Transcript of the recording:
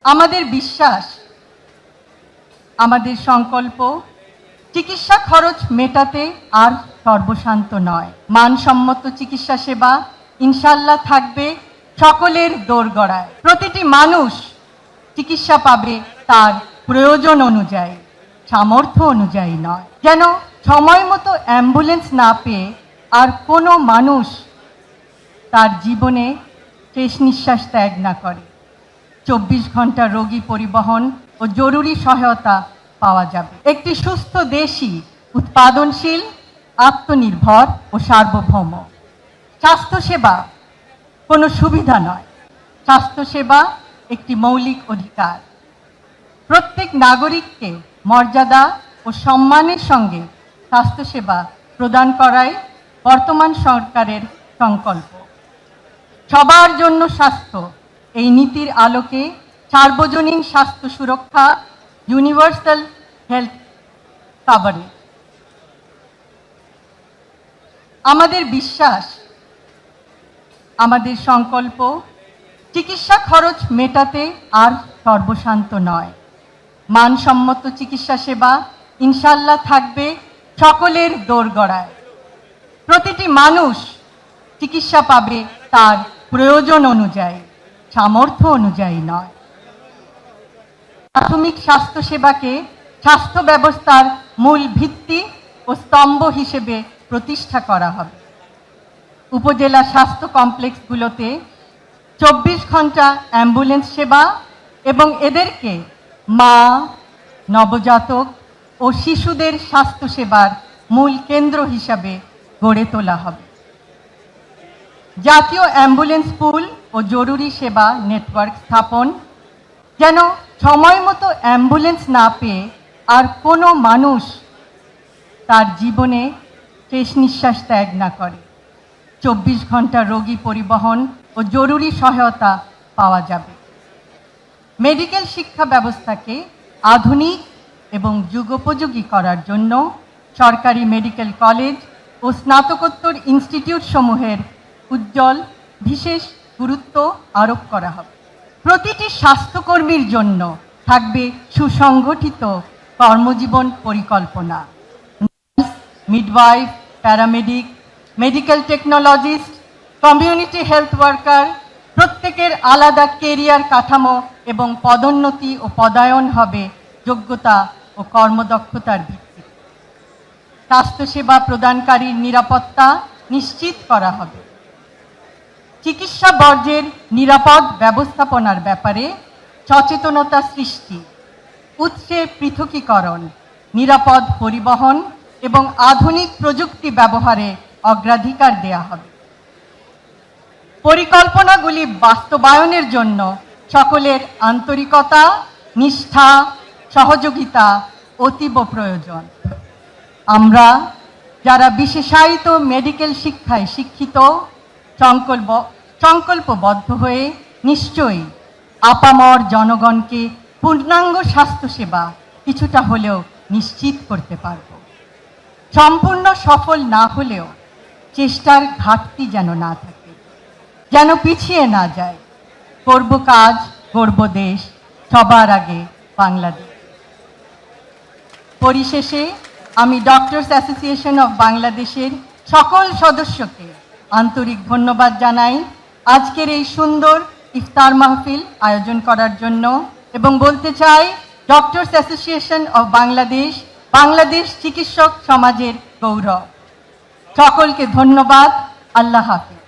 আমাদের বিশ্বাস, আমাদের সংকল্প চিকিৎসা খরচ মেটাতে আর সর্বশান্ত নয়। মানসম্মত চিকিৎসা সেবা ইনশাআল্লাহ থাকবে সকলের দোরগড়ায়। প্রতিটি মানুষ চিকিৎসা পাবে তার প্রয়োজন অনুযায়ী, সামর্থ্য অনুযায়ী নয়। যেন সময় মতো অ্যাম্বুলেন্স না পেয়ে আর কোনো মানুষ তার জীবনে শেষ নিঃশ্বাস ত্যাগ না করে। 24 ঘন্টা রোগী পরিবহন ও জরুরি সহায়তা পাওয়া যাবে। একটি সুস্থ দেশই উৎপাদনশীল, আত্মনির্ভর ও সার্বভৌম। স্বাস্থ্যসেবা কোনো সুবিধা নয়, স্বাস্থ্যসেবা একটি মৌলিক অধিকার। প্রত্যেক নাগরিককে মর্যাদা ও সম্মানের সঙ্গে স্বাস্থ্যসেবা প্রদান করাই বর্তমান সরকারের সংকল্প। সবার জন্য স্বাস্থ্য এই নীতির আলোকে সার্বজনীন স্বাস্থ্য সুরক্ষা, ইউনিভার্সাল হেলথ কভারেজ। আমাদের বিশ্বাস, আমাদের সংকল্প চিকিৎসা খরচ মেটাতে আর সর্বশান্ত নয়। মানসম্মত চিকিৎসা সেবা ইনশাআল্লাহ থাকবে সকলের দোরগড়ায়। প্রতিটি মানুষ চিকিৎসা পাবে তার প্রয়োজন অনুযায়ী, সামর্থ্য অনুযায়ী নয়। প্রাথমিক স্বাস্থ্যসেবাকে স্বাস্থ্য ব্যবস্থার মূল ভিত্তি ও স্তম্ভ হিসেবে প্রতিষ্ঠা করা হবে। উপজেলা স্বাস্থ্য কমপ্লেক্সগুলোতে 24 ঘন্টা অ্যাম্বুলেন্স সেবা এবং এদেরকে মা, নবজাতক ও শিশুদের স্বাস্থ্যসেবার মূল কেন্দ্র হিসাবে গড়ে তোলা হবে। জাতীয় অ্যাম্বুলেন্স পুল ও জরুরি সেবা নেটওয়ার্ক স্থাপন, যেন সময় মতো অ্যাম্বুলেন্স না পেয়ে আর কোনো মানুষ তার জীবনে শেষ নিঃশ্বাস ত্যাগ না করে। 24 ঘন্টা রোগী পরিবহন ও জরুরি সহায়তা পাওয়া যাবে। মেডিকেল শিক্ষা ব্যবস্থাকে আধুনিক এবং যুগোপযোগী করার জন্য সরকারি মেডিকেল কলেজ ও স্নাতকোত্তর ইনস্টিটিউট সমূহের উজ্জ্বল বিশেষ গুরুত্ব আরোপ করা হবে। প্রতিটি স্বাস্থ্যকর্মীর জন্য থাকবে সুসংগঠিত কর্মজীবন পরিকল্পনা। Midwife, paramedic, medical technologist, community health worker প্রত্যেকের আলাদা কেরিয়ার কাঠামো এবং পদোন্নতি ও পদায়ন হবে যোগ্যতা ও কর্মদক্ষতার ভিত্তিতে। স্বাস্থ্যসেবা প্রদানকারীর নিরাপত্তা নিশ্চিত করা হবে। চিকিৎসা বর্জ্যের নিরাপদ ব্যবস্থাপনার ব্যাপারে সচেতনতা সৃষ্টি, উৎসের পৃথকীকরণ, নিরাপদ পরিবহন এবং আধুনিক প্রযুক্তি ব্যবহারে অগ্রাধিকার দেয়া হবে। পরিকল্পনাগুলি বাস্তবায়নের জন্য সকলের আন্তরিকতা, নিষ্ঠা, সহযোগিতা অতীব প্রয়োজন। আমরা যারা বিশেষায়িত মেডিকেল শিক্ষায় শিক্ষিত, সংকল্পবদ্ধ হয়ে নিশ্চয়ই আপামর জনগণকে পূর্ণাঙ্গ স্বাস্থ্যসেবা কিছুটা হলেও নিশ্চিত করতে পারব। সম্পূর্ণ সফল না হলেও চেষ্টার ঘাটতি যেন না থাকে, যেন পিছিয়ে না যায়। করব কাজ, গড়ব দেশ, সবার আগে বাংলাদেশ। পরিশেষে আমি ডক্টরস অ্যাসোসিয়েশন অফ বাংলাদেশের সকল সদস্যকে আন্তরিক ধন্যবাদ জানাই আজকের এই সুন্দর ইফতার মাহফিল আয়োজন করার জন্য, এবং বলতে চাই doctors association of Bangladesh Bangladesh চিকিৎসক সমাজের গৌরব। সকলকে ধন্যবাদ। আল্লাহ হাফেজ।